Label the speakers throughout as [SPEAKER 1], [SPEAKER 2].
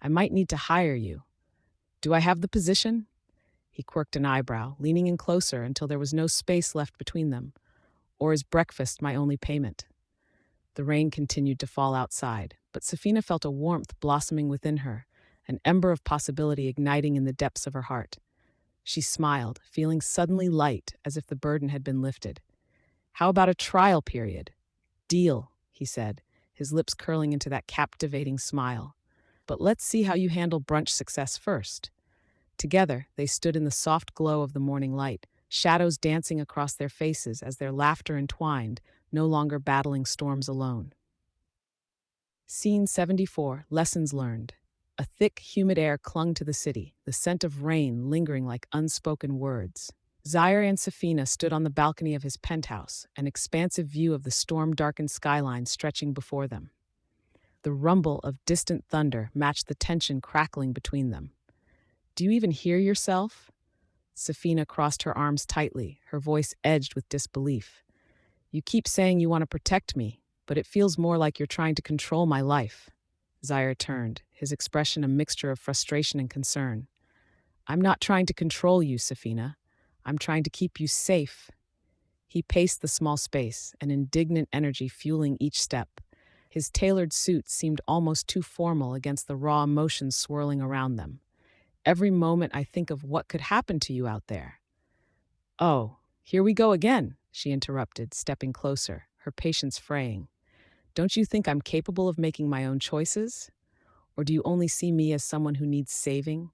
[SPEAKER 1] I might need to hire you. Do I have the position?" He quirked an eyebrow, leaning in closer until there was no space left between them. Or is breakfast my only payment? The rain continued to fall outside, but Sefina felt a warmth blossoming within her, an ember of possibility igniting in the depths of her heart. She smiled, feeling suddenly light, as if the burden had been lifted. "How about a trial period?" "Deal," he said, his lips curling into that captivating smile. "But let's see how you handle brunch success first." Together, they stood in the soft glow of the morning light, shadows dancing across their faces as their laughter entwined, no longer battling storms alone. Scene 74, Lessons Learned. A thick, humid air clung to the city, the scent of rain lingering like unspoken words. Zaire and Sefina stood on the balcony of his penthouse, an expansive view of the storm-darkened skyline stretching before them. The rumble of distant thunder matched the tension crackling between them. "Do you even hear yourself?" Sefina crossed her arms tightly, her voice edged with disbelief. "You keep saying you want to protect me, but it feels more like you're trying to control my life." Zaire turned, his expression a mixture of frustration and concern. "I'm not trying to control you, Sefina. I'm trying to keep you safe." He paced the small space, an indignant energy fueling each step. His tailored suit seemed almost too formal against the raw emotions swirling around them. "Every moment I think of what could happen to you out there." "Oh, here we go again," she interrupted, stepping closer, her patience fraying. "Don't you think I'm capable of making my own choices? Or do you only see me as someone who needs saving?"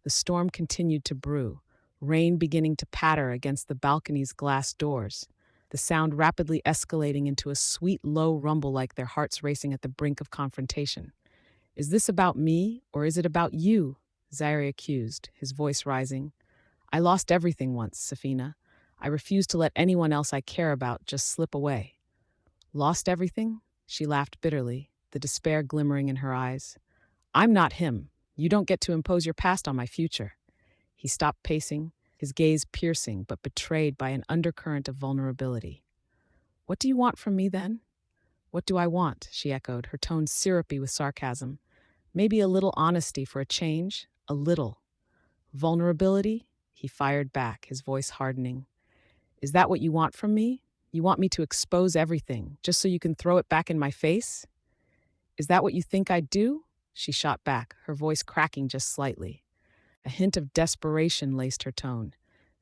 [SPEAKER 1] The storm continued to brew, rain beginning to patter against the balcony's glass doors, the sound rapidly escalating into a sweet, low rumble like their hearts racing at the brink of confrontation. "Is this about me, or is it about you?" Zaire accused, his voice rising. "I lost everything once, Sefina. I refuse to let anyone else I care about just slip away." "Lost everything?" She laughed bitterly, the despair glimmering in her eyes. "I'm not him. You don't get to impose your past on my future." He stopped pacing, his gaze piercing but betrayed by an undercurrent of vulnerability. "What do you want from me, then?" "What do I want?" she echoed, her tone syrupy with sarcasm. "Maybe a little honesty for a change. A little." "Vulnerability?" He fired back, his voice hardening. "Is that what you want from me? You want me to expose everything, just so you can throw it back in my face? Is that what you think I'd do?" She shot back, her voice cracking just slightly. A hint of desperation laced her tone.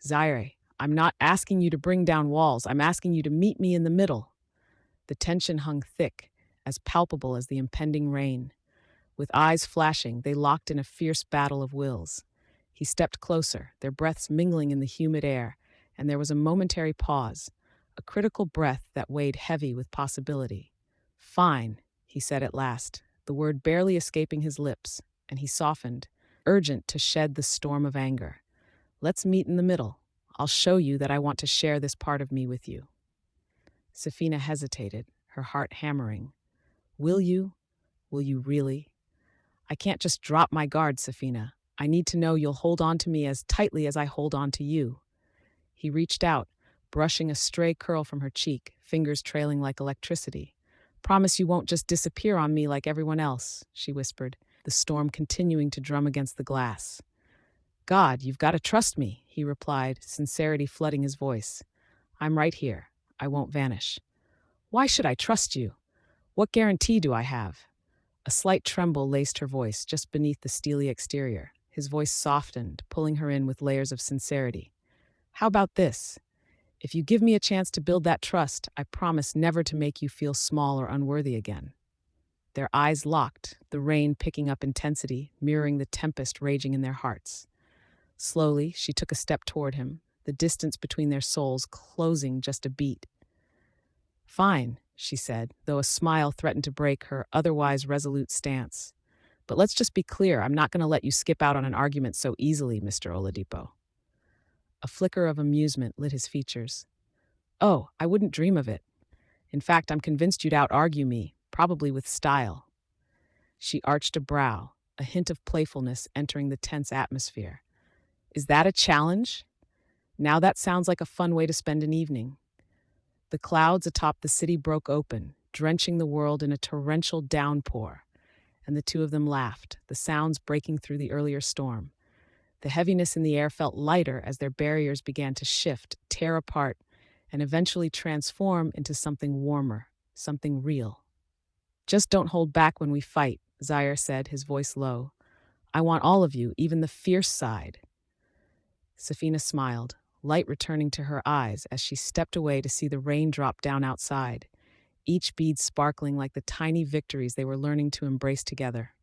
[SPEAKER 1] "Zaire, I'm not asking you to bring down walls. I'm asking you to meet me in the middle." The tension hung thick, as palpable as the impending rain. With eyes flashing, they locked in a fierce battle of wills. He stepped closer, their breaths mingling in the humid air, and there was a momentary pause, a critical breath that weighed heavy with possibility. "Fine," he said at last, the word barely escaping his lips, and he softened, urgent to shed the storm of anger. "Let's meet in the middle. I'll show you that I want to share this part of me with you." Sefina hesitated, her heart hammering. "Will you? Will you really?" "I can't just drop my guard, Sefina. I need to know you'll hold on to me as tightly as I hold on to you." He reached out, brushing a stray curl from her cheek, fingers trailing like electricity. "Promise you won't just disappear on me like everyone else," she whispered, the storm continuing to drum against the glass. "God, you've got to trust me," he replied, sincerity flooding his voice. "I'm right here. I won't vanish." "Why should I trust you? What guarantee do I have?" A slight tremble laced her voice just beneath the steely exterior. His voice softened, pulling her in with layers of sincerity. "How about this? If you give me a chance to build that trust, I promise never to make you feel small or unworthy again." Their eyes locked, the rain picking up intensity, mirroring the tempest raging in their hearts. Slowly, she took a step toward him, the distance between their souls closing just a beat. "Fine," she said, though a smile threatened to break her otherwise resolute stance. "But let's just be clear, I'm not going to let you skip out on an argument so easily, Mr. Oladipo." A flicker of amusement lit his features. "Oh, I wouldn't dream of it. In fact, I'm convinced you'd out-argue me, probably with style." She arched a brow, a hint of playfulness entering the tense atmosphere. "Is that a challenge? Now that sounds like a fun way to spend an evening." The clouds atop the city broke open, drenching the world in a torrential downpour. and the two of them laughed, the sounds breaking through the earlier storm. The heaviness in the air felt lighter as their barriers began to shift, tear apart, and eventually transform into something warmer, something real. "Just don't hold back when we fight," Zaire said, his voice low. "I want all of you, even the fierce side." Sefina smiled, light returning to her eyes as she stepped away to see the rain drop down outside, each bead sparkling like the tiny victories they were learning to embrace together.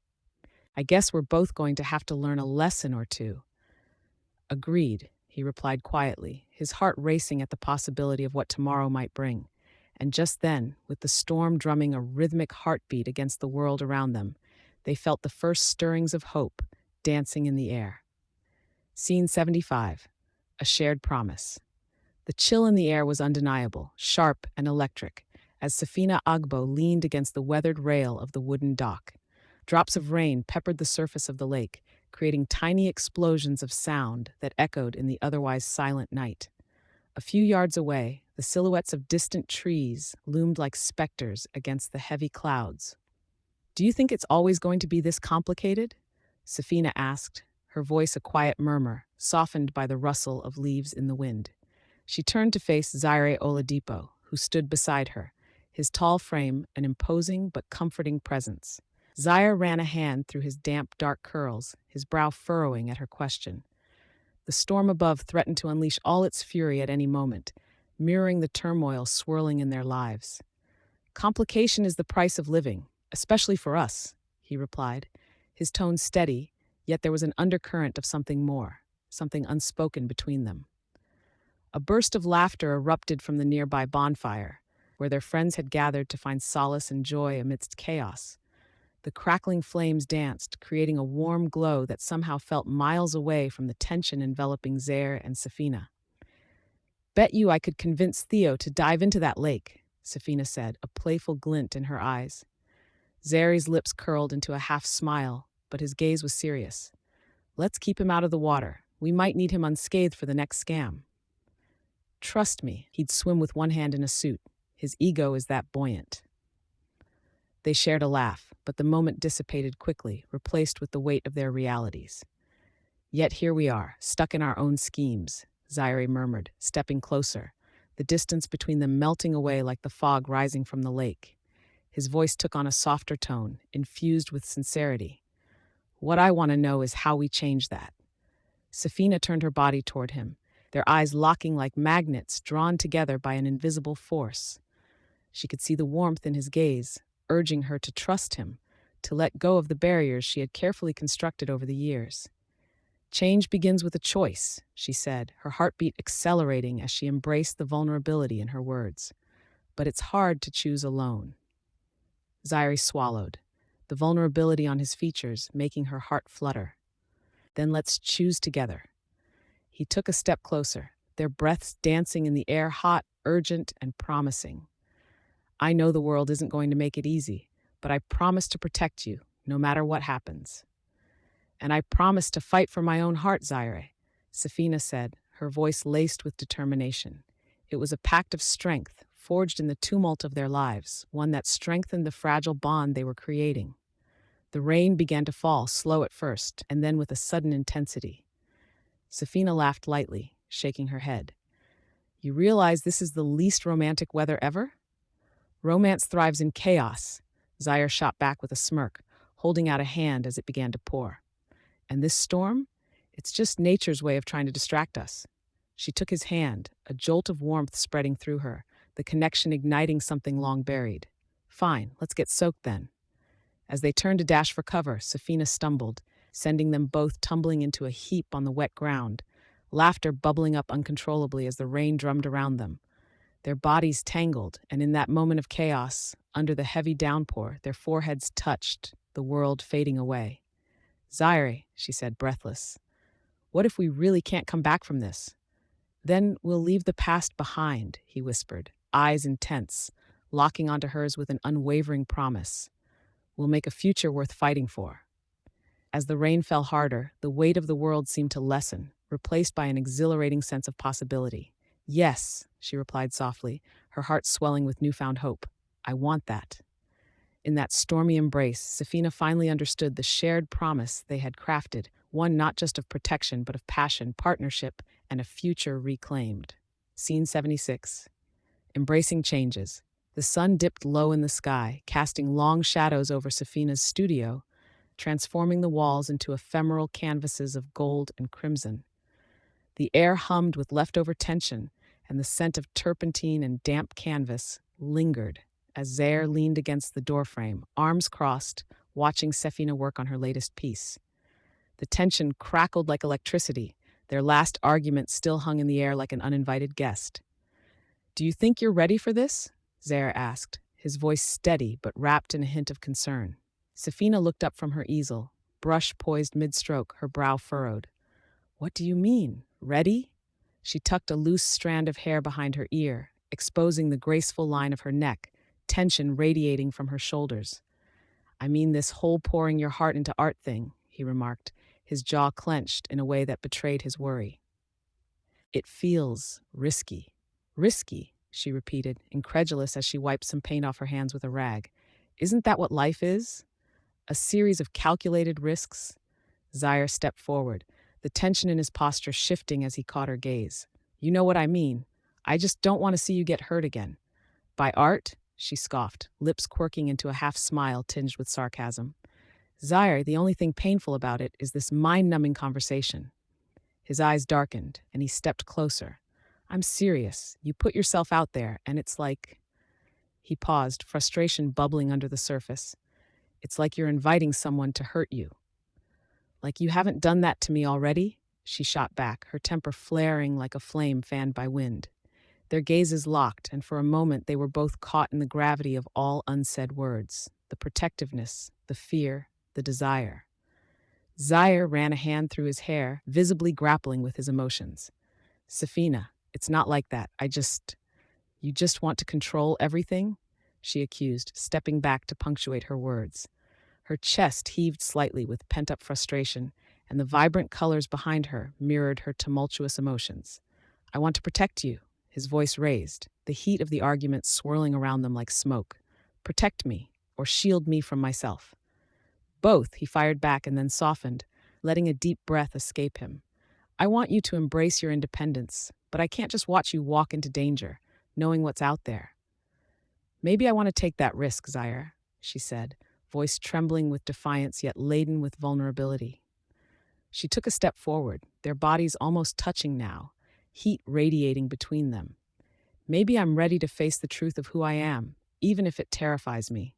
[SPEAKER 1] "I guess we're both going to have to learn a lesson or two." "Agreed," he replied quietly, his heart racing at the possibility of what tomorrow might bring. And just then, with the storm drumming a rhythmic heartbeat against the world around them, they felt the first stirrings of hope dancing in the air. Scene 75. A shared promise. The chill in the air was undeniable, sharp and electric, as Sefina Agbo leaned against the weathered rail of the wooden dock. Drops of rain peppered the surface of the lake, creating tiny explosions of sound that echoed in the otherwise silent night. A few yards away, the silhouettes of distant trees loomed like specters against the heavy clouds. "Do you think it's always going to be this complicated?" Sefina asked, her voice a quiet murmur, softened by the rustle of leaves in the wind. She turned to face Zaire Oladipo, who stood beside her, his tall frame an imposing but comforting presence. Zaire ran a hand through his damp, dark curls, his brow furrowing at her question. The storm above threatened to unleash all its fury at any moment, mirroring the turmoil swirling in their lives. "Complication is the price of living, especially for us," he replied, his tone steady, yet there was an undercurrent of something more, something unspoken between them. A burst of laughter erupted from the nearby bonfire, where their friends had gathered to find solace and joy amidst chaos. The crackling flames danced, creating a warm glow that somehow felt miles away from the tension enveloping Zaire and Sefina. "Bet you I could convince Theo to dive into that lake," Sefina said, a playful glint in her eyes. Zaire's lips curled into a half smile, but his gaze was serious. "Let's keep him out of the water. We might need him unscathed for the next scam." "Trust me, he'd swim with one hand in a suit. His ego is that buoyant." They shared a laugh, but the moment dissipated quickly, replaced with the weight of their realities. "Yet here we are, stuck in our own schemes," Zaire murmured, stepping closer, the distance between them melting away like the fog rising from the lake. His voice took on a softer tone, infused with sincerity. "What I want to know is how we change that." Sefina turned her body toward him, their eyes locking like magnets drawn together by an invisible force. She could see the warmth in his gaze, urging her to trust him, to let go of the barriers she had carefully constructed over the years. "Change begins with a choice," she said, her heartbeat accelerating as she embraced the vulnerability in her words. "But it's hard to choose alone." Zaire swallowed, the vulnerability on his features making her heart flutter. "Then let's choose together." He took a step closer, their breaths dancing in the air, hot, urgent, and promising. "I know the world isn't going to make it easy, but I promise to protect you, no matter what happens." "And I promise to fight for my own heart, Zaire," Sefina said, her voice laced with determination. It was a pact of strength, forged in the tumult of their lives, one that strengthened the fragile bond they were creating. The rain began to fall, slow at first, and then with a sudden intensity. Sefina laughed lightly, shaking her head. "You realize this is the least romantic weather ever?" "Romance thrives in chaos," Zaire shot back with a smirk, holding out a hand as it began to pour. "And this storm? It's just nature's way of trying to distract us." She took his hand, a jolt of warmth spreading through her, the connection igniting something long buried. "Fine, let's get soaked then." As they turned to dash for cover, Sefina stumbled, sending them both tumbling into a heap on the wet ground, laughter bubbling up uncontrollably as the rain drummed around them. Their bodies tangled, and in that moment of chaos, under the heavy downpour, their foreheads touched, the world fading away. "Zaire," she said, breathless, "what if we really can't come back from this?" "Then we'll leave the past behind," he whispered, eyes intense, locking onto hers with an unwavering promise. "We'll make a future worth fighting for." As the rain fell harder, the weight of the world seemed to lessen, replaced by an exhilarating sense of possibility. "Yes," she replied softly, her heart swelling with newfound hope. "I want that." In that stormy embrace, Sefina finally understood the shared promise they had crafted, one not just of protection, but of passion, partnership, and a future reclaimed. Scene 76. Embracing changes. The sun dipped low in the sky, casting long shadows over Sefina's studio, transforming the walls into ephemeral canvases of gold and crimson. The air hummed with leftover tension, and the scent of turpentine and damp canvas lingered as Zaire leaned against the doorframe, arms crossed, watching Sefina work on her latest piece. The tension crackled like electricity. Their last argument still hung in the air like an uninvited guest. "Do you think you're ready for this?" Zaire asked, his voice steady but wrapped in a hint of concern. Sefina looked up from her easel, brush poised mid-stroke, her brow furrowed. "What do you mean? Ready?" She tucked a loose strand of hair behind her ear, exposing the graceful line of her neck, tension radiating from her shoulders. "I mean this whole pouring your heart into art thing," he remarked, his jaw clenched in a way that betrayed his worry. "It feels risky." "Risky," she repeated, incredulous as she wiped some paint off her hands with a rag. "Isn't that what life is? A series of calculated risks?" Zaire stepped forward, the tension in his posture shifting as he caught her gaze. "You know what I mean. I just don't want to see you get hurt again." "By art?" she scoffed, lips quirking into a half-smile tinged with sarcasm. "Zaire, the only thing painful about it is this mind-numbing conversation." His eyes darkened, and he stepped closer. "I'm serious. You put yourself out there, and it's like—" He paused, frustration bubbling under the surface. "It's like you're inviting someone to hurt you." "Like you haven't done that to me already?" She shot back, her temper flaring like a flame fanned by wind. Their gazes locked, and for a moment they were both caught in the gravity of all unsaid words, the protectiveness, the fear, the desire. Zaire ran a hand through his hair, visibly grappling with his emotions. "Sefina, it's not like that. You just want to control everything?" she accused, stepping back to punctuate her words. Her chest heaved slightly with pent-up frustration, and the vibrant colors behind her mirrored her tumultuous emotions. "I want to protect you," his voice raised, the heat of the argument swirling around them like smoke. "Protect me, or shield me from myself." "Both," he fired back and then softened, letting a deep breath escape him. "I want you to embrace your independence, but I can't just watch you walk into danger, knowing what's out there." "Maybe I want to take that risk, Zaire," she said, voice trembling with defiance yet laden with vulnerability. She took a step forward, their bodies almost touching now, heat radiating between them. "Maybe I'm ready to face the truth of who I am, even if it terrifies me."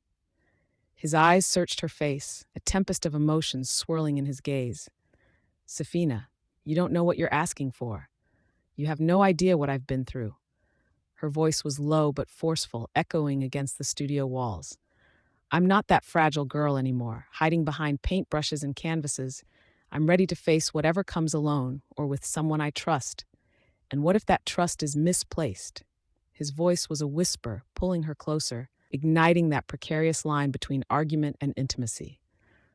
[SPEAKER 1] His eyes searched her face, a tempest of emotions swirling in his gaze. "Sefina, you don't know what you're asking for. You have no idea what I've been through." Her voice was low but forceful, echoing against the studio walls. "I'm not that fragile girl anymore, hiding behind paintbrushes and canvases. I'm ready to face whatever comes alone or with someone I trust. And what if that trust is misplaced?" His voice was a whisper, pulling her closer, igniting that precarious line between argument and intimacy.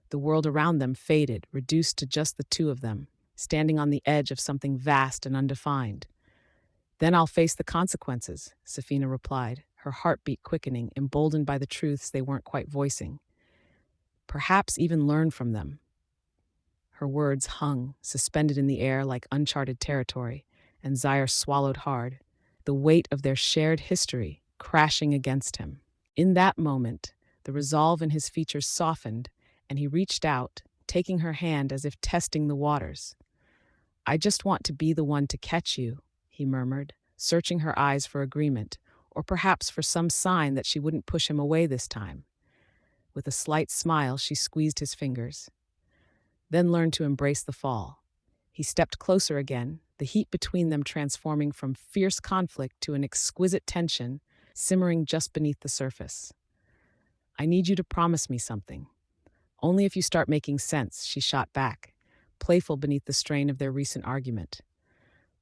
[SPEAKER 1] The world around them faded, reduced to just the two of them, standing on the edge of something vast and undefined. "Then I'll face the consequences," Sefina replied, her heartbeat quickening, emboldened by the truths they weren't quite voicing. "Perhaps even learn from them." Her words hung, suspended in the air like uncharted territory, and Zaire swallowed hard, the weight of their shared history crashing against him. In that moment, the resolve in his features softened, and he reached out, taking her hand as if testing the waters. "I just want to be the one to catch you," he murmured, searching her eyes for agreement, or perhaps for some sign that she wouldn't push him away this time. With a slight smile, she squeezed his fingers, then learned to embrace the fall. He stepped closer again, the heat between them transforming from fierce conflict to an exquisite tension, simmering just beneath the surface. "I need you to promise me something." "Only if you start making sense," she shot back, playful beneath the strain of their recent argument.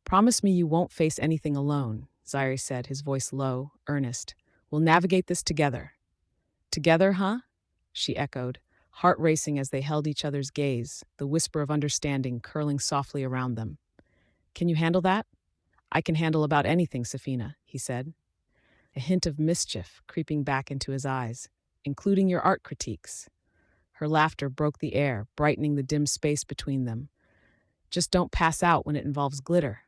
[SPEAKER 1] "Promise me you won't face anything alone," Zaire said, his voice low, earnest. "We'll navigate this together." "Together, huh?" she echoed, heart racing as they held each other's gaze, the whisper of understanding curling softly around them. "Can you handle that?" "I can handle about anything, Sefina," he said, a hint of mischief creeping back into his eyes. including your art critiques. Her laughter broke the air, brightening the dim space between them. Just don't pass out when it involves glitter.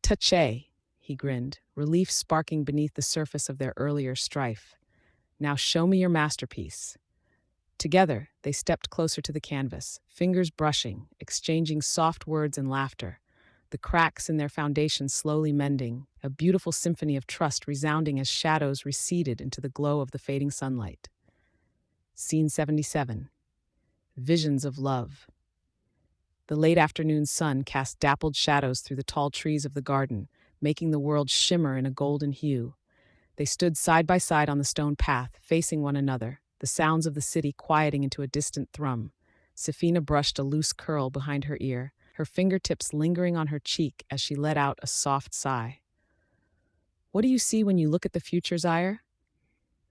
[SPEAKER 1] Touché, he grinned, relief sparking beneath the surface of their earlier strife. Now show me your masterpiece. Together, they stepped closer to the canvas, fingers brushing, exchanging soft words and laughter, the cracks in their foundation slowly mending, a beautiful symphony of trust resounding as shadows receded into the glow of the fading sunlight. Scene 77. Visions of Love. The late afternoon sun cast dappled shadows through the tall trees of the garden, making the world shimmer in a golden hue. They stood side by side on the stone path, facing one another, the sounds of the city quieting into a distant thrum. Sefina brushed a loose curl behind her ear, her fingertips lingering on her cheek as she let out a soft sigh. What do you see when you look at the future, Zaire?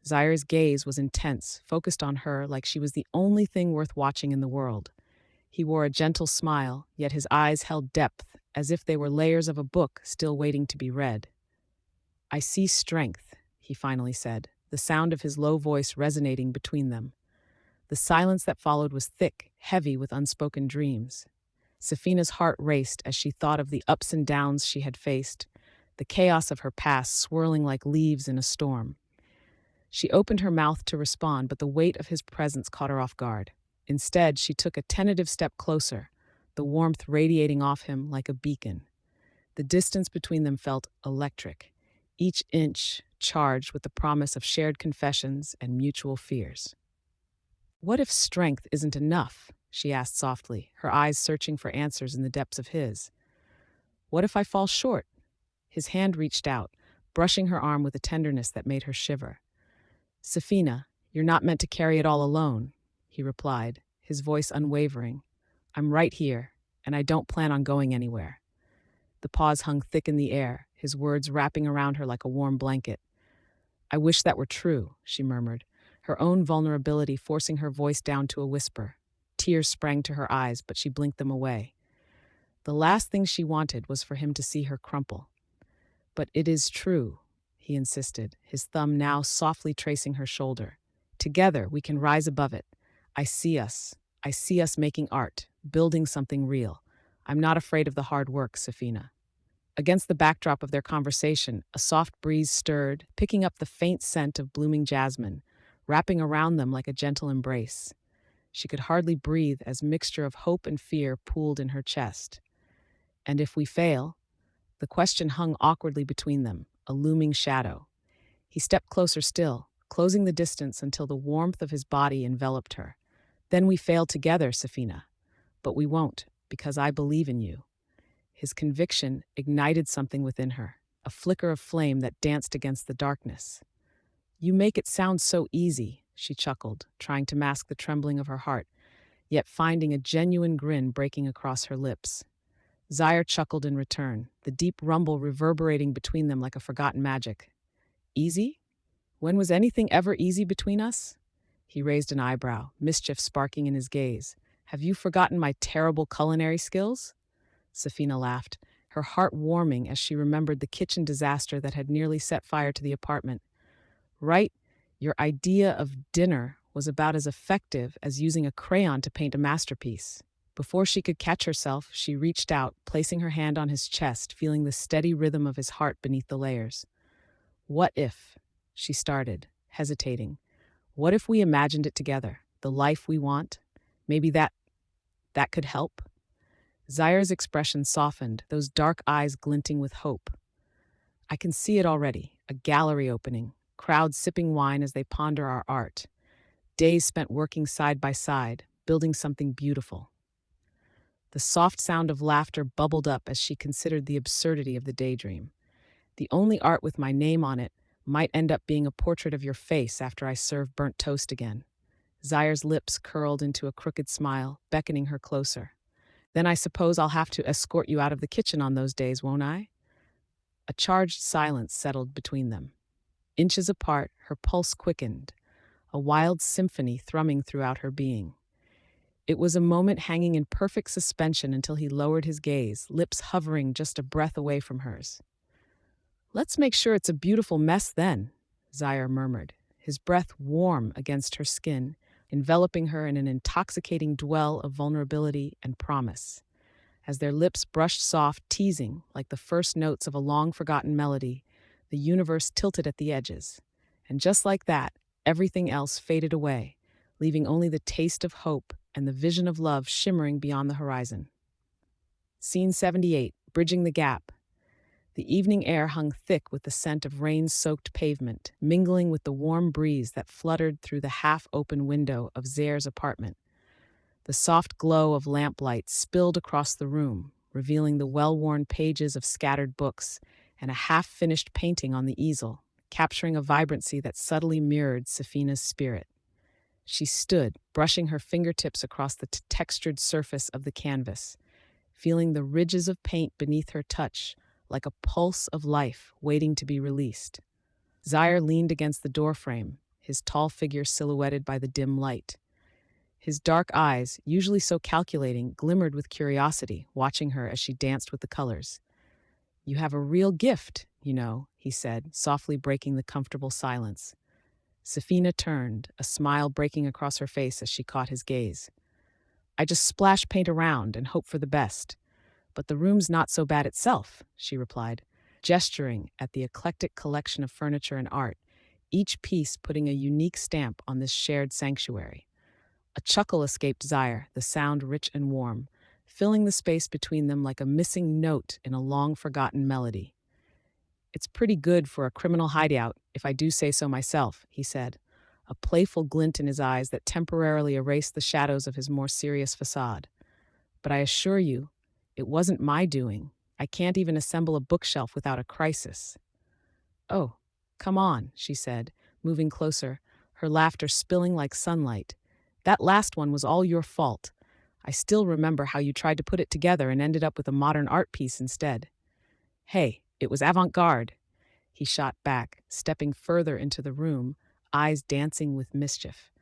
[SPEAKER 1] Zaire's gaze was intense, focused on her like she was the only thing worth watching in the world. He wore a gentle smile, yet his eyes held depth, as if they were layers of a book still waiting to be read. I see strength, he finally said, the sound of his low voice resonating between them. The silence that followed was thick, heavy with unspoken dreams. Sefina's heart raced as she thought of the ups and downs she had faced, the chaos of her past swirling like leaves in a storm. She opened her mouth to respond, but the weight of his presence caught her off guard. Instead, she took a tentative step closer, the warmth radiating off him like a beacon. The distance between them felt electric, each inch charged with the promise of shared confessions and mutual fears. What if strength isn't enough? She asked softly, her eyes searching for answers in the depths of his. What if I fall short? His hand reached out, brushing her arm with a tenderness that made her shiver. Sefina, you're not meant to carry it all alone, he replied, his voice unwavering. I'm right here, and I don't plan on going anywhere. The pause hung thick in the air, his words wrapping around her like a warm blanket. I wish that were true, she murmured, her own vulnerability forcing her voice down to a whisper. Tears sprang to her eyes, but she blinked them away. The last thing she wanted was for him to see her crumple. But it is true, he insisted, his thumb now softly tracing her shoulder. Together, we can rise above it. I see us making art, building something real. I'm not afraid of the hard work, Sefina. Against the backdrop of their conversation, a soft breeze stirred, picking up the faint scent of blooming jasmine, wrapping around them like a gentle embrace. She could hardly breathe as mixture of hope and fear pooled in her chest. And if we fail? The question hung awkwardly between them, a looming shadow. He stepped closer still, closing the distance until the warmth of his body enveloped her. Then we fail together, Sefina. But we won't, because I believe in you. His conviction ignited something within her, a flicker of flame that danced against the darkness. You make it sound so easy, she chuckled, trying to mask the trembling of her heart, yet finding a genuine grin breaking across her lips. Zaire chuckled in return, the deep rumble reverberating between them like a forgotten magic. Easy? When was anything ever easy between us? He raised an eyebrow, mischief sparking in his gaze. Have you forgotten my terrible culinary skills? Sefina laughed, her heart warming as she remembered the kitchen disaster that had nearly set fire to the apartment. Right, your idea of dinner was about as effective as using a crayon to paint a masterpiece. Before she could catch herself, she reached out, placing her hand on his chest, feeling the steady rhythm of his heart beneath the layers. What if? She started, hesitating. What if we imagined it together? The life we want? Maybe that could help? Zaire's expression softened, those dark eyes glinting with hope. I can see it already, a gallery opening, crowds sipping wine as they ponder our art. Days spent working side by side, building something beautiful. The soft sound of laughter bubbled up as she considered the absurdity of the daydream. The only art with my name on it might end up being a portrait of your face after I serve burnt toast again. Zaire's lips curled into a crooked smile, beckoning her closer. Then I suppose I'll have to escort you out of the kitchen on those days, won't I? A charged silence settled between them. Inches apart, her pulse quickened, a wild symphony thrumming throughout her being. It was a moment hanging in perfect suspension until he lowered his gaze, lips hovering just a breath away from hers. Let's make sure it's a beautiful mess then, Zaire murmured, his breath warm against her skin, enveloping her in an intoxicating dwell of vulnerability and promise. As their lips brushed soft, teasing, like the first notes of a long-forgotten melody, the universe tilted at the edges. And just like that, everything else faded away, leaving only the taste of hope and the vision of love shimmering beyond the horizon. Scene 78, Bridging the Gap. The evening air hung thick with the scent of rain-soaked pavement, mingling with the warm breeze that fluttered through the half-open window of Zaire's apartment. The soft glow of lamplight spilled across the room, revealing the well-worn pages of scattered books and a half-finished painting on the easel, capturing a vibrancy that subtly mirrored Sefina's spirit. She stood, brushing her fingertips across the textured surface of the canvas, feeling the ridges of paint beneath her touch, like a pulse of life waiting to be released. Zaire leaned against the doorframe, his tall figure silhouetted by the dim light. His dark eyes, usually so calculating, glimmered with curiosity, watching her as she danced with the colors. "You have a real gift, you know," he said, softly breaking the comfortable silence. Sefina turned, a smile breaking across her face as she caught his gaze. "I just splash paint around and hope for the best. But the room's not so bad itself," she replied, gesturing at the eclectic collection of furniture and art, each piece putting a unique stamp on this shared sanctuary. A chuckle escaped Zaire, the sound rich and warm, filling the space between them like a missing note in a long-forgotten melody. "It's pretty good for a criminal hideout, if I do say so myself," he said, a playful glint in his eyes that temporarily erased the shadows of his more serious facade. "But I assure you, it wasn't my doing. I can't even assemble a bookshelf without a crisis." "Oh, come on," she said, moving closer, her laughter spilling like sunlight. "That last one was all your fault. I still remember how you tried to put it together and ended up with a modern art piece instead." "Hey, it was avant-garde," he shot back, stepping further into the room, eyes dancing with mischief.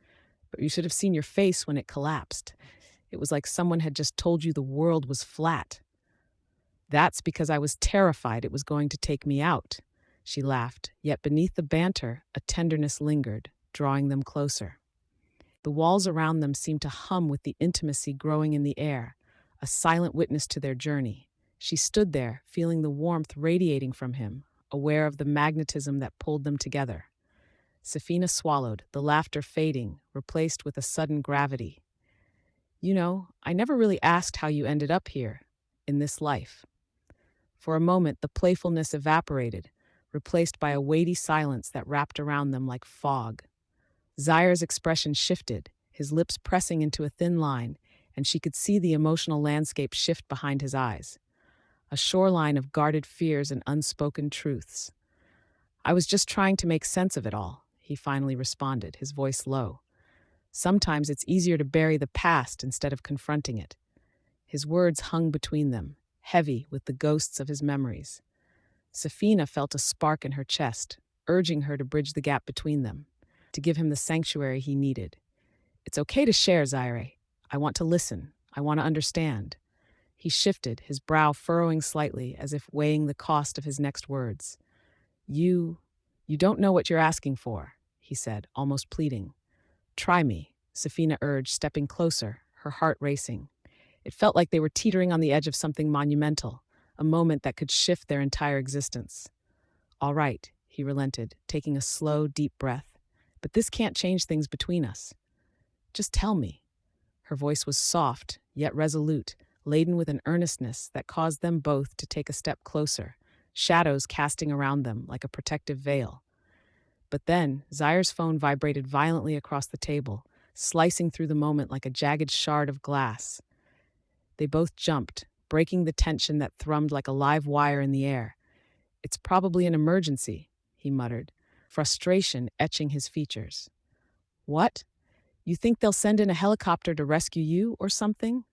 [SPEAKER 1] "But you should have seen your face when it collapsed. It was like someone had just told you the world was flat." "That's because I was terrified it was going to take me out," she laughed, yet beneath the banter, a tenderness lingered, drawing them closer. The walls around them seemed to hum with the intimacy growing in the air, a silent witness to their journey. She stood there, feeling the warmth radiating from him, aware of the magnetism that pulled them together. Sefina swallowed, the laughter fading, replaced with a sudden gravity. "You know, I never really asked how you ended up here, in this life." For a moment, the playfulness evaporated, replaced by a weighty silence that wrapped around them like fog. Zaire's expression shifted, his lips pressing into a thin line, and she could see the emotional landscape shift behind his eyes. A shoreline of guarded fears and unspoken truths. "I was just trying to make sense of it all," he finally responded, his voice low. "Sometimes it's easier to bury the past instead of confronting it." His words hung between them, heavy with the ghosts of his memories. Sefina felt a spark in her chest, urging her to bridge the gap between them, to give him the sanctuary he needed. "It's okay to share, Zaire. I want to listen. I want to understand." He shifted, his brow furrowing slightly as if weighing the cost of his next words. You don't know what you're asking for," he said, almost pleading. "Try me," Sefina urged, stepping closer, her heart racing. It felt like they were teetering on the edge of something monumental, a moment that could shift their entire existence. "All right," he relented, taking a slow, deep breath. "But this can't change things between us. Just tell me." Her voice was soft, yet resolute, laden with an earnestness that caused them both to take a step closer, shadows casting around them like a protective veil. But then, Zaire's phone vibrated violently across the table, slicing through the moment like a jagged shard of glass. They both jumped, breaking the tension that thrummed like a live wire in the air. "It's probably an emergency," he muttered, frustration etching his features. "What? You think they'll send in a helicopter to rescue you or something?"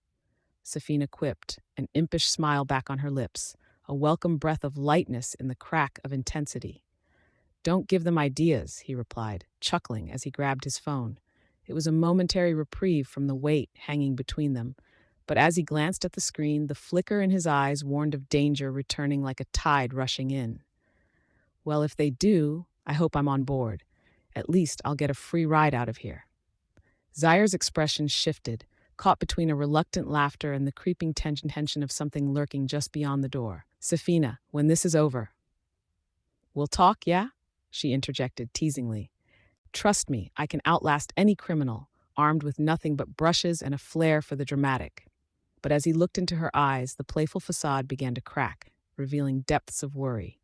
[SPEAKER 1] Sefina quipped, an impish smile back on her lips, a welcome breath of lightness in the crack of intensity. "Don't give them ideas," he replied, chuckling as he grabbed his phone. It was a momentary reprieve from the weight hanging between them, but as he glanced at the screen, the flicker in his eyes warned of danger returning like a tide rushing in. "Well, if they do, I hope I'm on board. At least I'll get a free ride out of here. Zaire's expression shifted, caught between a reluctant laughter and the creeping tension of something lurking just beyond the door. Sefina, when this is over. We'll talk, yeah? She interjected teasingly. Trust me, I can outlast any criminal, armed with nothing but brushes and a flair for the dramatic. But as he looked into her eyes, the playful facade began to crack, revealing depths of worry.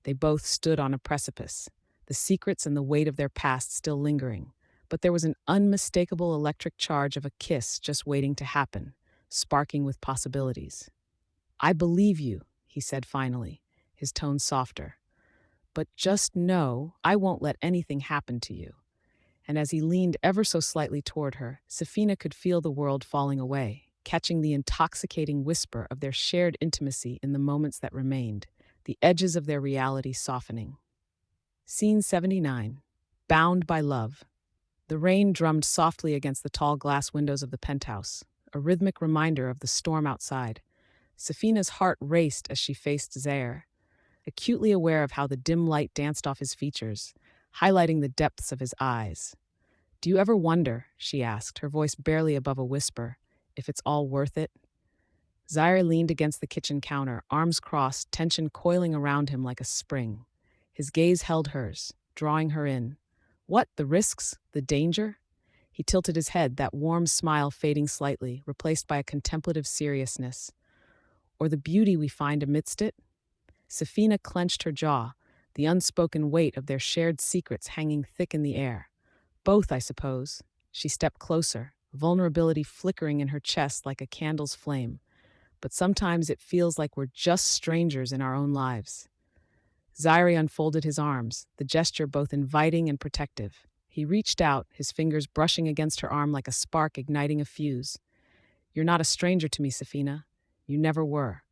[SPEAKER 1] They both stood on a precipice, the secrets and the weight of their past still lingering. But there was an unmistakable electric charge of a kiss just waiting to happen, sparking with possibilities. I believe you, he said finally, his tone softer. But just know I won't let anything happen to you. And as he leaned ever so slightly toward her, Sefina could feel the world falling away, catching the intoxicating whisper of their shared intimacy in the moments that remained, the edges of their reality softening. Scene 79. Bound by Love. The rain drummed softly against the tall glass windows of the penthouse, a rhythmic reminder of the storm outside. Sefina's heart raced as she faced Zaire, acutely aware of how the dim light danced off his features, highlighting the depths of his eyes. Do you ever wonder, she asked, her voice barely above a whisper, if it's all worth it? Zaire leaned against the kitchen counter, arms crossed, tension coiling around him like a spring. His gaze held hers, drawing her in. What, the risks, the danger? He tilted his head, that warm smile fading slightly, replaced by a contemplative seriousness. Or the beauty we find amidst it? Sefina clenched her jaw, the unspoken weight of their shared secrets hanging thick in the air. Both, I suppose. She stepped closer, vulnerability flickering in her chest like a candle's flame. But sometimes it feels like we're just strangers in our own lives. Zaire unfolded his arms, the gesture both inviting and protective. He reached out, his fingers brushing against her arm like a spark igniting a fuse. You're not a stranger to me, Sefina. You never were.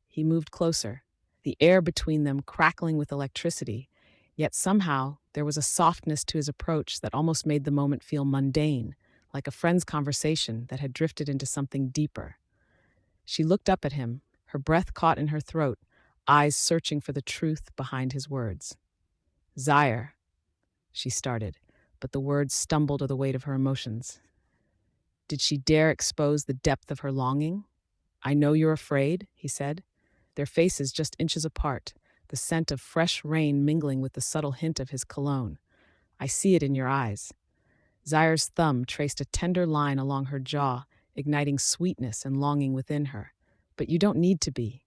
[SPEAKER 1] He moved closer, the air between them crackling with electricity, yet somehow there was a softness to his approach that almost made the moment feel mundane, like a friend's conversation that had drifted into something deeper. She looked up at him, her breath caught in her throat, eyes searching for the truth behind his words. Zaire, she started, but the words stumbled under the weight of her emotions. Did she dare expose the depth of her longing? I know you're afraid, he said, their faces just inches apart, the scent of fresh rain mingling with the subtle hint of his cologne. I see it in your eyes. Zaire's thumb traced a tender line along her jaw, igniting sweetness and longing within her. But you don't need to be.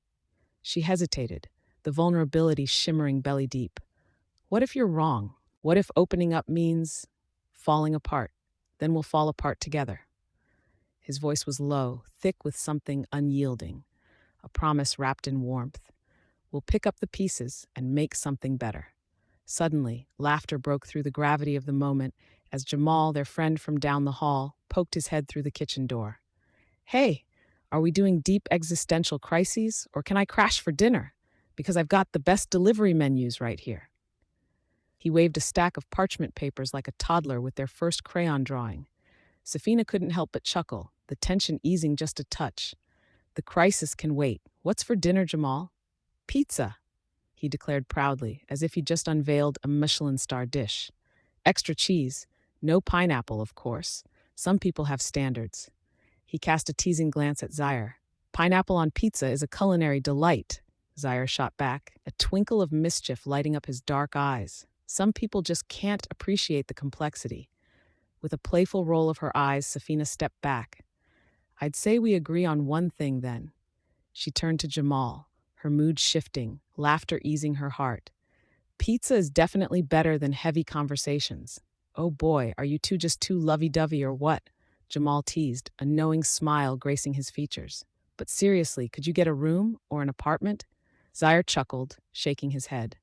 [SPEAKER 1] She hesitated, the vulnerability shimmering belly deep. What if you're wrong? What if opening up means falling apart? Then we'll fall apart together. His voice was low, thick with something unyielding, a promise wrapped in warmth. We'll pick up the pieces and make something better. Suddenly, laughter broke through the gravity of the moment as Jamal, their friend from down the hall, poked his head through the kitchen door. Hey, are we doing deep existential crises, or can I crash for dinner? Because I've got the best delivery menus right here. He waved a stack of parchment papers like a toddler with their first crayon drawing. Sefina couldn't help but chuckle, the tension easing just a touch. The crisis can wait. What's for dinner, Jamal? Pizza, he declared proudly, as if he'd just unveiled a Michelin star dish. Extra cheese. No pineapple, of course. Some people have standards. He cast a teasing glance at Zaire. Pineapple on pizza is a culinary delight, Zaire shot back, a twinkle of mischief lighting up his dark eyes. Some people just can't appreciate the complexity. With a playful roll of her eyes, Sefina stepped back. I'd say we agree on one thing, then. She turned to Jamal, her mood shifting, laughter easing her heart. Pizza is definitely better than heavy conversations. Oh boy, are you two just too lovey-dovey or what? Jamal teased, a knowing smile gracing his features. But seriously, could you get a room or an apartment? Zaire chuckled, shaking his head.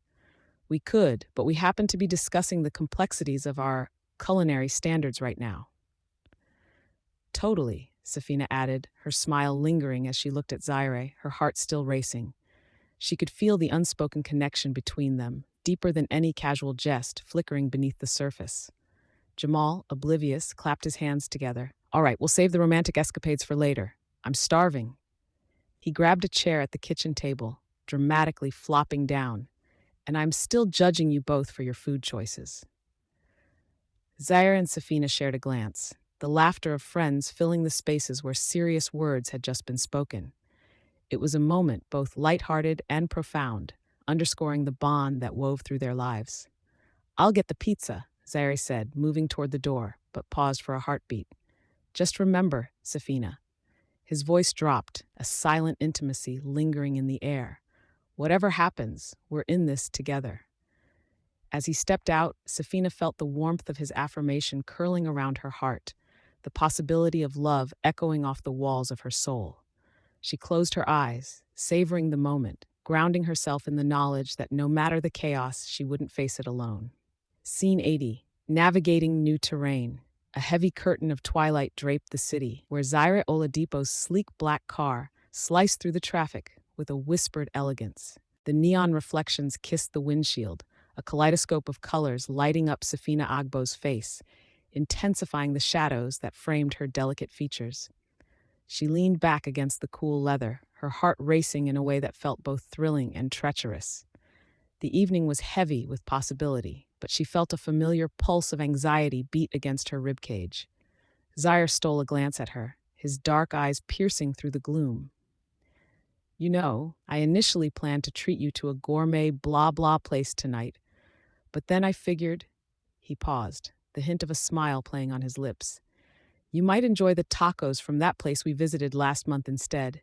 [SPEAKER 1] We could, but we happen to be discussing the complexities of our culinary standards right now. Totally, Sefina added, her smile lingering as she looked at Zaire, her heart still racing. She could feel the unspoken connection between them, deeper than any casual jest, flickering beneath the surface. Jamal, oblivious, clapped his hands together. All right, we'll save the romantic escapades for later. I'm starving. He grabbed a chair at the kitchen table, dramatically flopping down. And I'm still judging you both for your food choices. Zaire and Sefina shared a glance, the laughter of friends filling the spaces where serious words had just been spoken. It was a moment both lighthearted and profound, underscoring the bond that wove through their lives. "I'll get the pizza," Zaire said, moving toward the door, but paused for a heartbeat. "Just remember, Sefina." His voice dropped, a silent intimacy lingering in the air. "Whatever happens, we're in this together." As he stepped out, Sefina felt the warmth of his affirmation curling around her heart, the possibility of love echoing off the walls of her soul. She closed her eyes, savoring the moment, grounding herself in the knowledge that no matter the chaos, she wouldn't face it alone. Scene 80. Navigating new terrain. A heavy curtain of twilight draped the city, where Zaire Oladipo's sleek black car sliced through the traffic with a whispered elegance. The neon reflections kissed the windshield, a kaleidoscope of colors lighting up Sefina Agbo's face, intensifying the shadows that framed her delicate features. She leaned back against the cool leather, her heart racing in a way that felt both thrilling and treacherous. The evening was heavy with possibility, but she felt a familiar pulse of anxiety beat against her ribcage. Zaire stole a glance at her, his dark eyes piercing through the gloom. "You know, I initially planned to treat you to a gourmet blah blah place tonight, but then I figured—" He paused, the hint of a smile playing on his lips. "You might enjoy the tacos from that place we visited last month instead.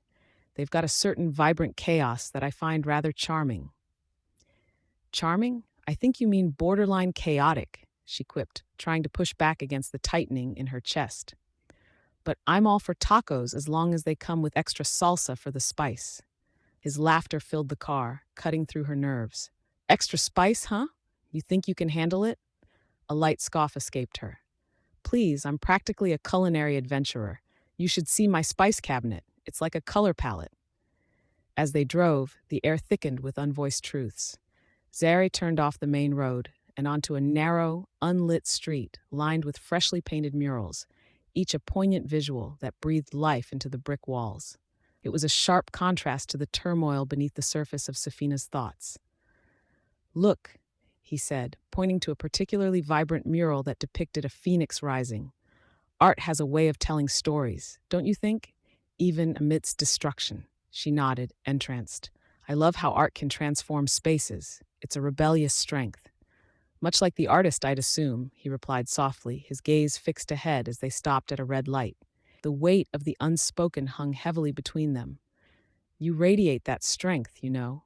[SPEAKER 1] They've got a certain vibrant chaos that I find rather charming." "Charming? I think you mean borderline chaotic," she quipped, trying to push back against the tightening in her chest. "But I'm all for tacos as long as they come with extra salsa for the spice." His laughter filled the car, cutting through her nerves. "Extra spice, huh? You think you can handle it?" A light scoff escaped her. "Please, I'm practically a culinary adventurer. You should see my spice cabinet. It's like a color palette." As they drove, the air thickened with unvoiced truths. Zaire turned off the main road and onto a narrow, unlit street lined with freshly painted murals, each a poignant visual that breathed life into the brick walls. It was a sharp contrast to the turmoil beneath the surface of Sefina's thoughts. "Look," he said, pointing to a particularly vibrant mural that depicted a phoenix rising. "Art has a way of telling stories, don't you think? Even amidst destruction." She nodded, entranced. "I love how art can transform spaces. It's a rebellious strength." "Much like the artist, I'd assume," he replied softly, his gaze fixed ahead as they stopped at a red light. The weight of the unspoken hung heavily between them. "You radiate that strength, you know."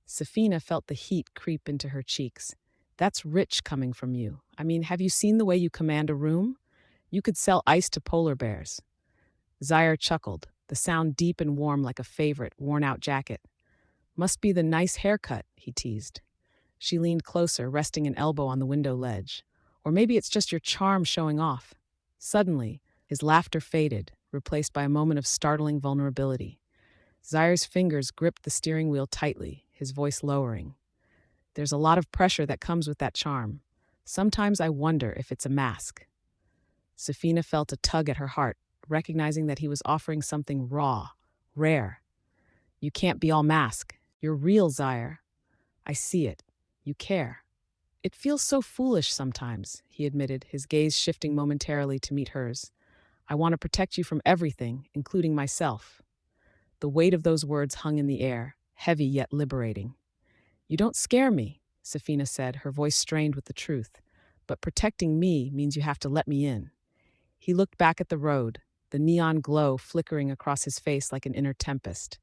[SPEAKER 1] Sefina felt the heat creep into her cheeks. "That's rich coming from you. I mean, have you seen the way you command a room? You could sell ice to polar bears." Zaire chuckled, the sound deep and warm like a favorite, worn-out jacket. "Must be the nice haircut," he teased. She leaned closer, resting an elbow on the window ledge. "Or maybe it's just your charm showing off." Suddenly, his laughter faded, replaced by a moment of startling vulnerability. Zaire's fingers gripped the steering wheel tightly, his voice lowering. "There's a lot of pressure that comes with that charm. Sometimes I wonder if it's a mask." Sefina felt a tug at her heart, recognizing that he was offering something raw, rare. "You can't be all mask. You're real, Zaire. I see it. You care." "It feels so foolish sometimes," he admitted, his gaze shifting momentarily to meet hers. "I want to protect you from everything, including myself." The weight of those words hung in the air, heavy yet liberating. "You don't scare me," Sefina said, her voice strained with the truth. "But protecting me means you have to let me in." He looked back at the road, the neon glow flickering across his face like an inner tempest,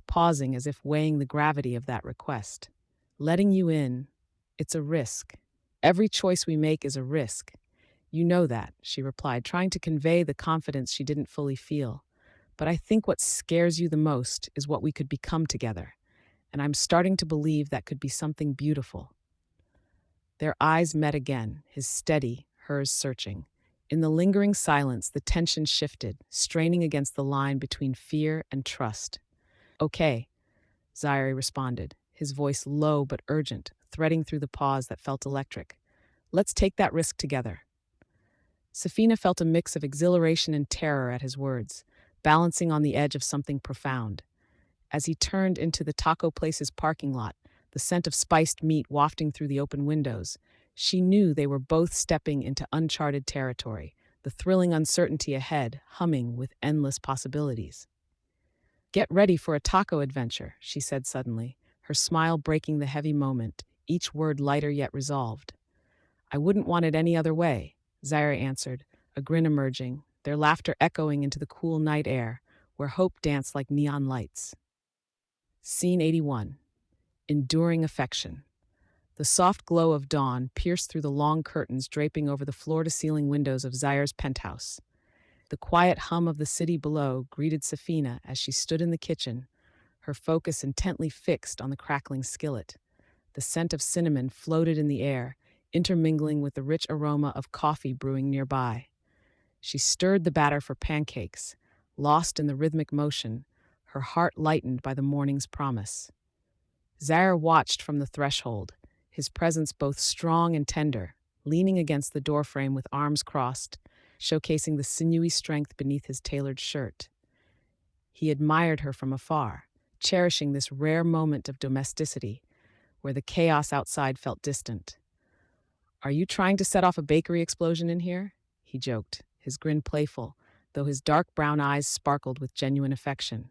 [SPEAKER 1] pausing as if weighing the gravity of that request. "Letting you in, it's a risk. Every choice we make is a risk. You know that," she replied, trying to convey the confidence she didn't fully feel. "But I think what scares you the most is what we could become together. And I'm starting to believe that could be something beautiful." Their eyes met again, his steady, hers searching. In the lingering silence, the tension shifted, straining against the line between fear and trust. "Okay," Zaire responded, his voice low but urgent, threading through the pause that felt electric. "Let's take that risk together." Sefina felt a mix of exhilaration and terror at his words, balancing on the edge of something profound. As he turned into the taco place's parking lot, the scent of spiced meat wafting through the open windows, She knew they were both stepping into uncharted territory, the thrilling uncertainty ahead humming with endless possibilities. "Get ready for a taco adventure," she said suddenly, her smile breaking the heavy moment, each word lighter yet resolved. "I wouldn't want it any other way," Zaire answered, a grin emerging, their laughter echoing into the cool night air, where hope danced like neon lights. Scene 81. Enduring affection. The soft glow of dawn pierced through the long curtains draping over the floor-to-ceiling windows of Zaire's penthouse. The quiet hum of the city below greeted Sefina as she stood in the kitchen, her focus intently fixed on the crackling skillet. The scent of cinnamon floated in the air, intermingling with the rich aroma of coffee brewing nearby. She stirred the batter for pancakes, lost in the rhythmic motion, her heart lightened by the morning's promise. Zaire watched from the threshold, his presence both strong and tender, leaning against the doorframe with arms crossed, showcasing the sinewy strength beneath his tailored shirt. He admired her from afar, cherishing this rare moment of domesticity, where the chaos outside felt distant. "Are you trying to set off a bakery explosion in here?" he joked, his grin playful, though his dark brown eyes sparkled with genuine affection.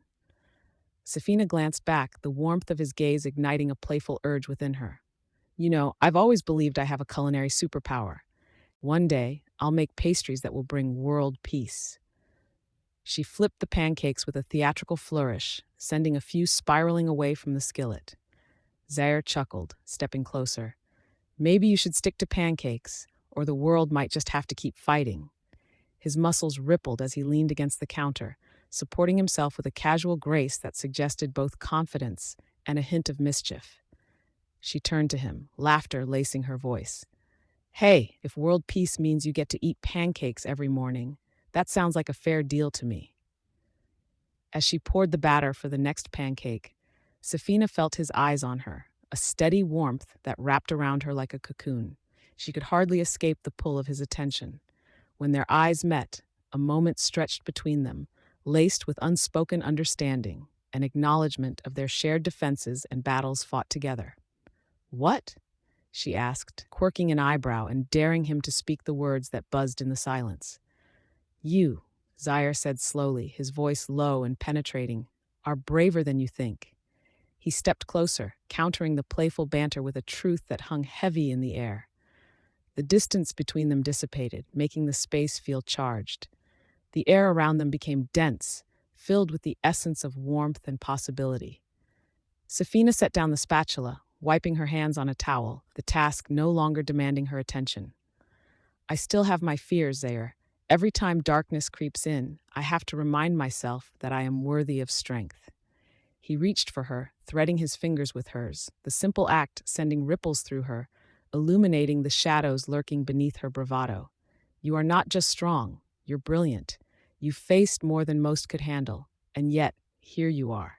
[SPEAKER 1] Sefina glanced back, the warmth of his gaze igniting a playful urge within her. "You know, I've always believed I have a culinary superpower. One day, I'll make pastries that will bring world peace." She flipped the pancakes with a theatrical flourish, sending a few spiraling away from the skillet. Zaire chuckled, stepping closer. "Maybe you should stick to pancakes, or the world might just have to keep fighting." His muscles rippled as he leaned against the counter, supporting himself with a casual grace that suggested both confidence and a hint of mischief. She turned to him, laughter lacing her voice. "Hey, if world peace means you get to eat pancakes every morning, that sounds like a fair deal to me." As she poured the batter for the next pancake, Sefina felt his eyes on her, a steady warmth that wrapped around her like a cocoon. She could hardly escape the pull of his attention. When their eyes met, a moment stretched between them, laced with unspoken understanding, an acknowledgement of their shared defenses and battles fought together. "What?" she asked, quirking an eyebrow and daring him to speak the words that buzzed in the silence. "You," Zaire said slowly, his voice low and penetrating, "are braver than you think." He stepped closer, countering the playful banter with a truth that hung heavy in the air. The distance between them dissipated, making the space feel charged. The air around them became dense, filled with the essence of warmth and possibility. Sefina set down the spatula, wiping her hands on a towel, the task no longer demanding her attention. "I still have my fears, Zaire. Every time darkness creeps in, I have to remind myself that I am worthy of strength." He reached for her, threading his fingers with hers, the simple act sending ripples through her, illuminating the shadows lurking beneath her bravado. "You are not just strong, you're brilliant. You've faced more than most could handle, and yet, here you are."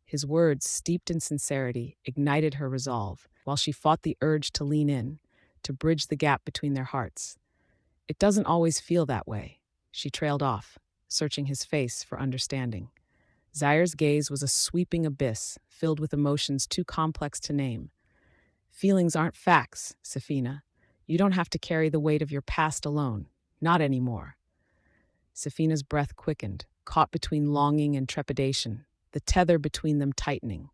[SPEAKER 1] His words, steeped in sincerity, ignited her resolve, while she fought the urge to lean in, to bridge the gap between their hearts. "It doesn't always feel that way." She trailed off, searching his face for understanding. Zaire's gaze was a sweeping abyss, filled with emotions too complex to name. "Feelings aren't facts, Sefina. You don't have to carry the weight of your past alone. Not anymore." Sefina's breath quickened, caught between longing and trepidation, the tether between them tightening.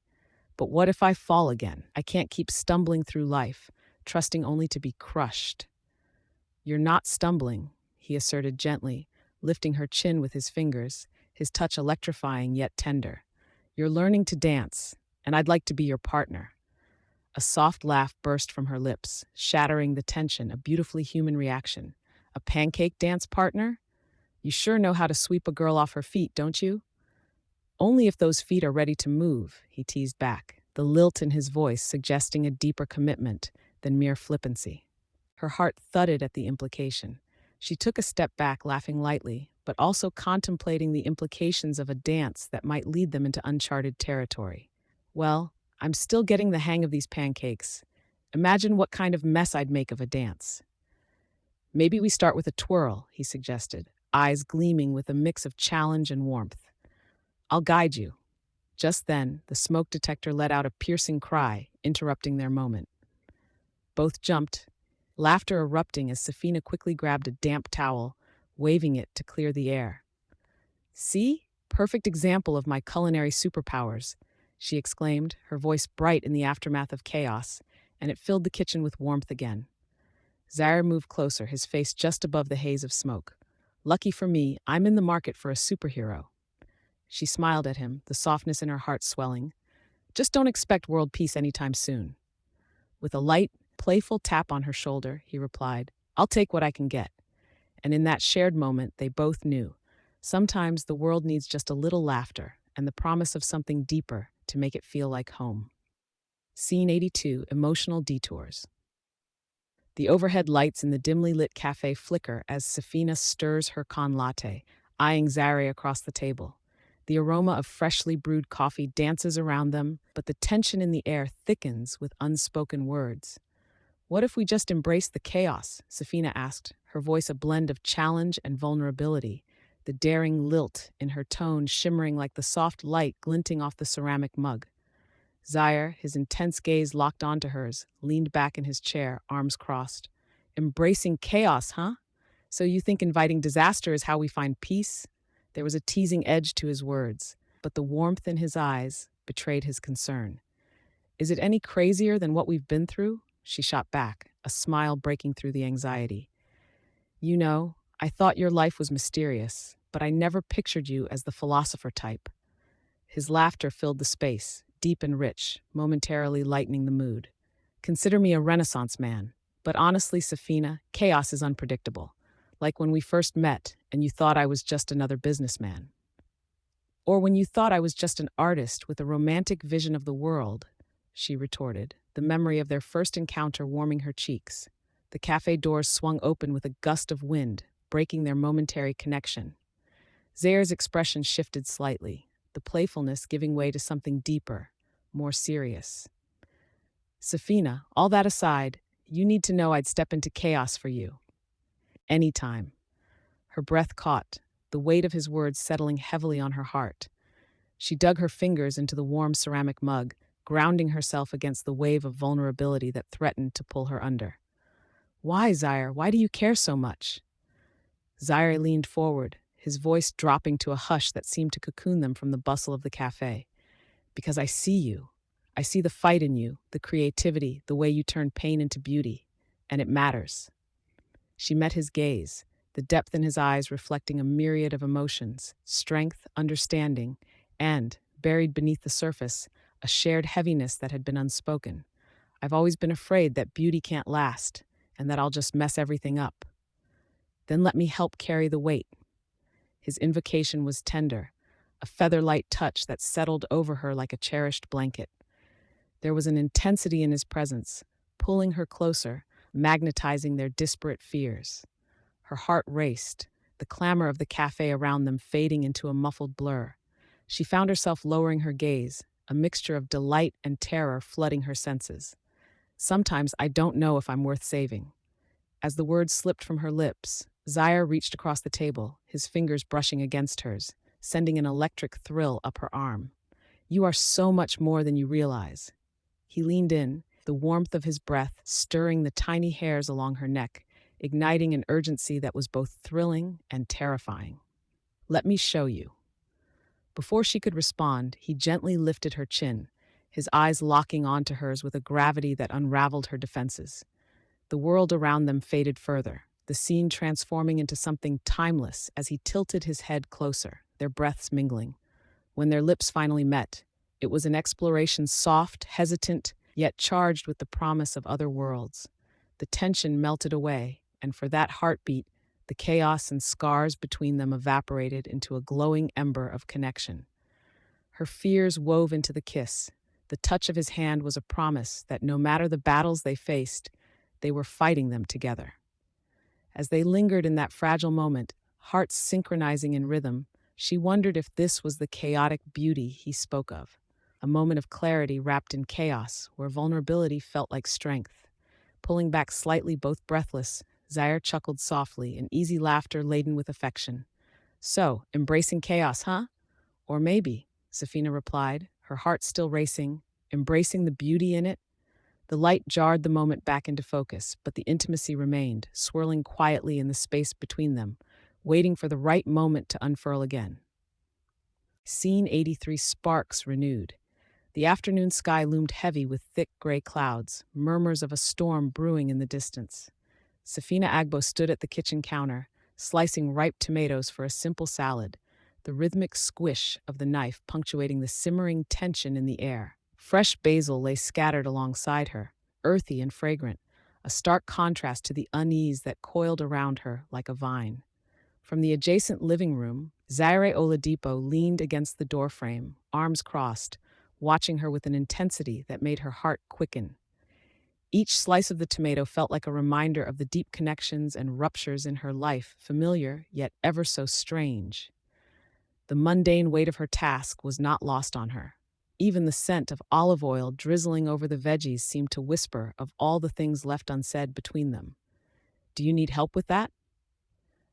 [SPEAKER 1] "But what if I fall again? I can't keep stumbling through life, trusting only to be crushed." "You're not stumbling," he asserted gently, lifting her chin with his fingers, his touch electrifying yet tender. "You're learning to dance, and I'd like to be your partner." A soft laugh burst from her lips, shattering the tension, a beautifully human reaction. "A pancake dance partner? You sure know how to sweep a girl off her feet, don't you?" "Only if those feet are ready to move," he teased back, the lilt in his voice suggesting a deeper commitment than mere flippancy. Her heart thudded at the implication. She took a step back, laughing lightly, but also contemplating the implications of a dance that might lead them into uncharted territory. "Well, I'm still getting the hang of these pancakes. Imagine what kind of mess I'd make of a dance." "Maybe we start with a twirl," he suggested, eyes gleaming with a mix of challenge and warmth. "I'll guide you." Just then, the smoke detector let out a piercing cry, interrupting their moment. Both jumped, laughter erupting as Sefina quickly grabbed a damp towel, waving it to clear the air. "See? Perfect example of my culinary superpowers," she exclaimed, her voice bright in the aftermath of chaos, and it filled the kitchen with warmth again. Zaire moved closer, his face just above the haze of smoke. "Lucky for me, I'm in the market for a superhero." She smiled at him, the softness in her heart swelling. "Just don't expect world peace anytime soon." With a light, playful tap on her shoulder, he replied, "I'll take what I can get." And in that shared moment, they both knew. Sometimes the world needs just a little laughter and the promise of something deeper to make it feel like home. Scene 82, Emotional Detours. The overhead lights in the dimly lit cafe flicker as Sefina stirs her con latte, eyeing Zaire across the table. The aroma of freshly brewed coffee dances around them, but the tension in the air thickens with unspoken words. "What if we just embrace the chaos?" Sefina asked, her voice a blend of challenge and vulnerability, the daring lilt in her tone shimmering like the soft light glinting off the ceramic mug. Zaire, his intense gaze locked onto hers, leaned back in his chair, arms crossed. "Embracing chaos, huh? So you think inviting disaster is how we find peace?" There was a teasing edge to his words, but the warmth in his eyes betrayed his concern. "Is it any crazier than what we've been through?" She shot back, a smile breaking through the anxiety. "You know, I thought your life was mysterious, but I never pictured you as the philosopher type." His laughter filled the space, deep and rich, momentarily lightening the mood. "Consider me a Renaissance man. But honestly, Sefina, chaos is unpredictable. Like when we first met and you thought I was just another businessman. Or when you thought I was just an artist with a romantic vision of the world," she retorted, the memory of their first encounter warming her cheeks. The cafe doors swung open with a gust of wind, breaking their momentary connection. Zaire's expression shifted slightly, the playfulness giving way to something deeper, more serious. "Sefina, all that aside, you need to know I'd step into chaos for you. Anytime." Her breath caught, the weight of his words settling heavily on her heart. She dug her fingers into the warm ceramic mug, grounding herself against the wave of vulnerability that threatened to pull her under. "Why, Zaire? Why do you care so much?" Zaire leaned forward, his voice dropping to a hush that seemed to cocoon them from the bustle of the cafe. "Because I see you. I see the fight in you, the creativity, the way you turn pain into beauty. And it matters." She met his gaze, the depth in his eyes reflecting a myriad of emotions, strength, understanding, and, buried beneath the surface, a shared heaviness that had been unspoken. "I've always been afraid that beauty can't last, and that I'll just mess everything up. Then let me help carry the weight." His invocation was tender, a feather-light touch that settled over her like a cherished blanket. There was an intensity in his presence, pulling her closer, magnetizing their disparate fears. Her heart raced, the clamor of the cafe around them fading into a muffled blur. She found herself lowering her gaze, a mixture of delight and terror flooding her senses. "Sometimes I don't know if I'm worth saving." As the words slipped from her lips, Zaire reached across the table, his fingers brushing against hers, sending an electric thrill up her arm. "You are so much more than you realize." He leaned in, the warmth of his breath stirring the tiny hairs along her neck, igniting an urgency that was both thrilling and terrifying. "Let me show you." Before she could respond, he gently lifted her chin, his eyes locking onto hers with a gravity that unraveled her defenses. The world around them faded further, the scene transforming into something timeless as he tilted his head closer, their breaths mingling. When their lips finally met, it was an exploration soft, hesitant, yet charged with the promise of other worlds. The tension melted away, and for that heartbeat, the chaos and scars between them evaporated into a glowing ember of connection. Her fears wove into the kiss. The touch of his hand was a promise that no matter the battles they faced, they were fighting them together. As they lingered in that fragile moment, hearts synchronizing in rhythm, she wondered if this was the chaotic beauty he spoke of, a moment of clarity wrapped in chaos where vulnerability felt like strength. Pulling back slightly, both breathless, Zaire chuckled softly, an easy laughter laden with affection. "So, embracing chaos, huh? Or maybe," Sefina replied, her heart still racing, "embracing the beauty in it." The light jarred the moment back into focus, but the intimacy remained, swirling quietly in the space between them, waiting for the right moment to unfurl again. Scene 83 sparks renewed. The afternoon sky loomed heavy with thick gray clouds, murmurs of a storm brewing in the distance. Sefina Agbo stood at the kitchen counter, slicing ripe tomatoes for a simple salad, the rhythmic squish of the knife punctuating the simmering tension in the air. Fresh basil lay scattered alongside her, earthy and fragrant, a stark contrast to the unease that coiled around her like a vine. From the adjacent living room, Zaire Oladipo leaned against the doorframe, arms crossed, watching her with an intensity that made her heart quicken. Each slice of the tomato felt like a reminder of the deep connections and ruptures in her life, familiar yet ever so strange. The mundane weight of her task was not lost on her. Even the scent of olive oil drizzling over the veggies seemed to whisper of all the things left unsaid between them. "Do you need help with that?"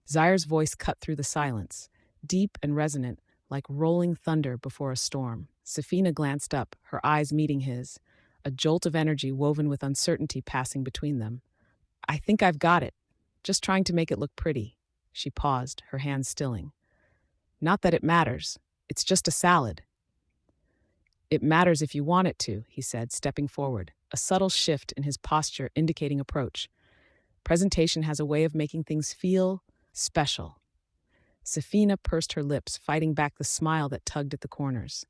[SPEAKER 1] Zaire's voice cut through the silence, deep and resonant, like rolling thunder before a storm. Sefina glanced up, her eyes meeting his, a jolt of energy woven with uncertainty passing between them. "I think I've got it. Just trying to make it look pretty." She paused, her hands stilling. "Not that it matters. It's just a salad." "It matters if you want it to," he said, stepping forward, a subtle shift in his posture indicating approach. Presentation has a way of making things feel special. Sefina pursed her lips, fighting back the smile that tugged at the corners.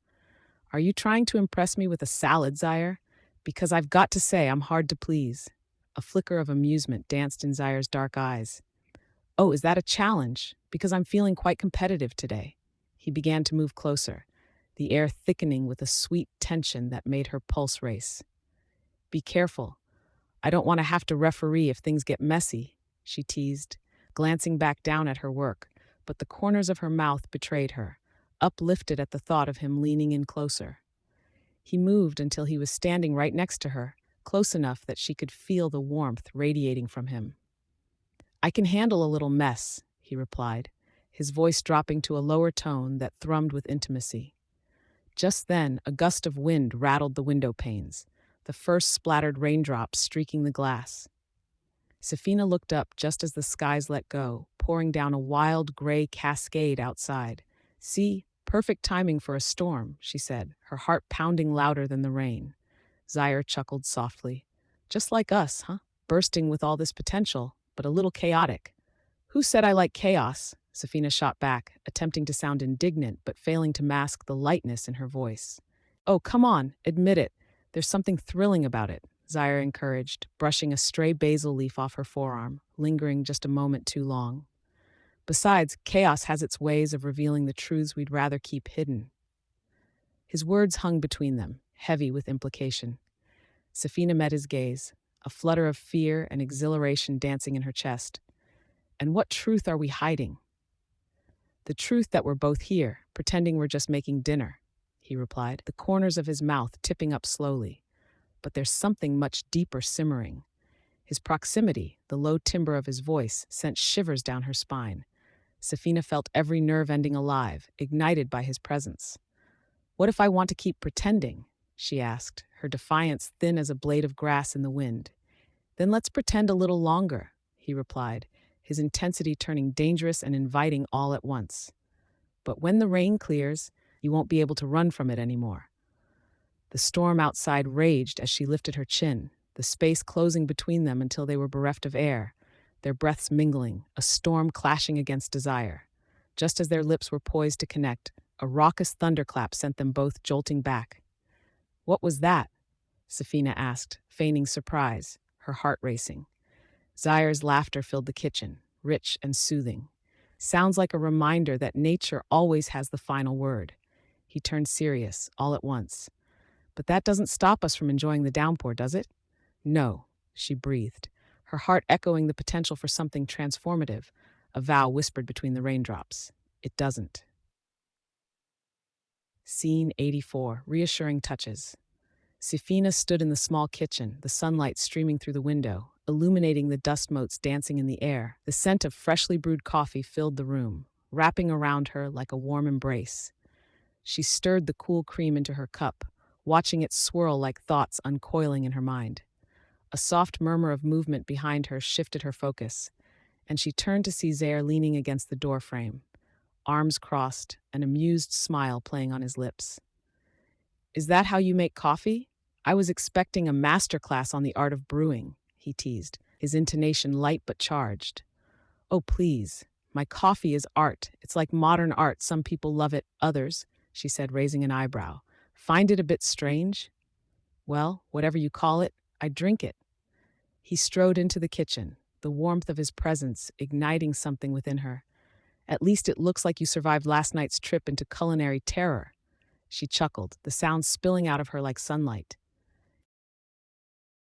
[SPEAKER 1] "Are you trying to impress me with a salad, Zaire? Because I've got to say I'm hard to please." A flicker of amusement danced in Zaire's dark eyes. "Oh, is that a challenge? Because I'm feeling quite competitive today." He began to move closer, the air thickening with a sweet tension that made her pulse race. "Be careful. I don't want to have to referee if things get messy," she teased, glancing back down at her work, but the corners of her mouth betrayed her, uplifted at the thought of him leaning in closer. He moved until he was standing right next to her, close enough that she could feel the warmth radiating from him. "I can handle a little mess," he replied, his voice dropping to a lower tone that thrummed with intimacy. Just then, a gust of wind rattled the window panes, the first splattered raindrops streaking the glass. Sefina looked up just as the skies let go, pouring down a wild gray cascade outside. "See, perfect timing for a storm," she said, her heart pounding louder than the rain. Zaire chuckled softly. "Just like us, huh? Bursting with all this potential, but a little chaotic." "Who said I like chaos?" Sefina shot back, attempting to sound indignant but failing to mask the lightness in her voice. "Oh, come on, admit it. There's something thrilling about it," Zaire encouraged, brushing a stray basil leaf off her forearm, lingering just a moment too long. "Besides, chaos has its ways of revealing the truths we'd rather keep hidden." His words hung between them, heavy with implication. Sefina met his gaze, a flutter of fear and exhilaration dancing in her chest. "And what truth are we hiding?" "The truth that we're both here, pretending we're just making dinner," he replied, the corners of his mouth tipping up slowly. "But there's something much deeper simmering." His proximity, the low timbre of his voice, sent shivers down her spine. Sefina felt every nerve ending alive, ignited by his presence. "What if I want to keep pretending?" she asked, her defiance thin as a blade of grass in the wind. "Then let's pretend a little longer," he replied, his intensity turning dangerous and inviting all at once. "But when the rain clears, you won't be able to run from it anymore." The storm outside raged as she lifted her chin, the space closing between them until they were bereft of air, their breaths mingling, a storm clashing against desire. Just as their lips were poised to connect, a raucous thunderclap sent them both jolting back. "What was that?" Sefina asked, feigning surprise, her heart racing. Zaire's laughter filled the kitchen, rich and soothing. "Sounds like a reminder that nature always has the final word." He turned serious, all at once. "But that doesn't stop us from enjoying the downpour, does it?" "No," she breathed, her heart echoing the potential for something transformative, a vow whispered between the raindrops. "It doesn't." Scene 84, reassuring touches. Sefina stood in the small kitchen, the sunlight streaming through the window, illuminating the dust motes dancing in the air. The scent of freshly brewed coffee filled the room, wrapping around her like a warm embrace. She stirred the cool cream into her cup, watching it swirl like thoughts uncoiling in her mind. A soft murmur of movement behind her shifted her focus, and she turned to see Zaire leaning against the doorframe, arms crossed, an amused smile playing on his lips. "Is that how you make coffee? I was expecting a master class on the art of brewing," he teased, his intonation light but charged. "Oh, please. My coffee is art. It's like modern art. Some people love it, others," she said, raising an eyebrow, "find it a bit strange. Well, whatever you call it, I drink it." He strode into the kitchen, the warmth of his presence igniting something within her. "At least it looks like you survived last night's trip into culinary terror." She chuckled, the sound spilling out of her like sunlight.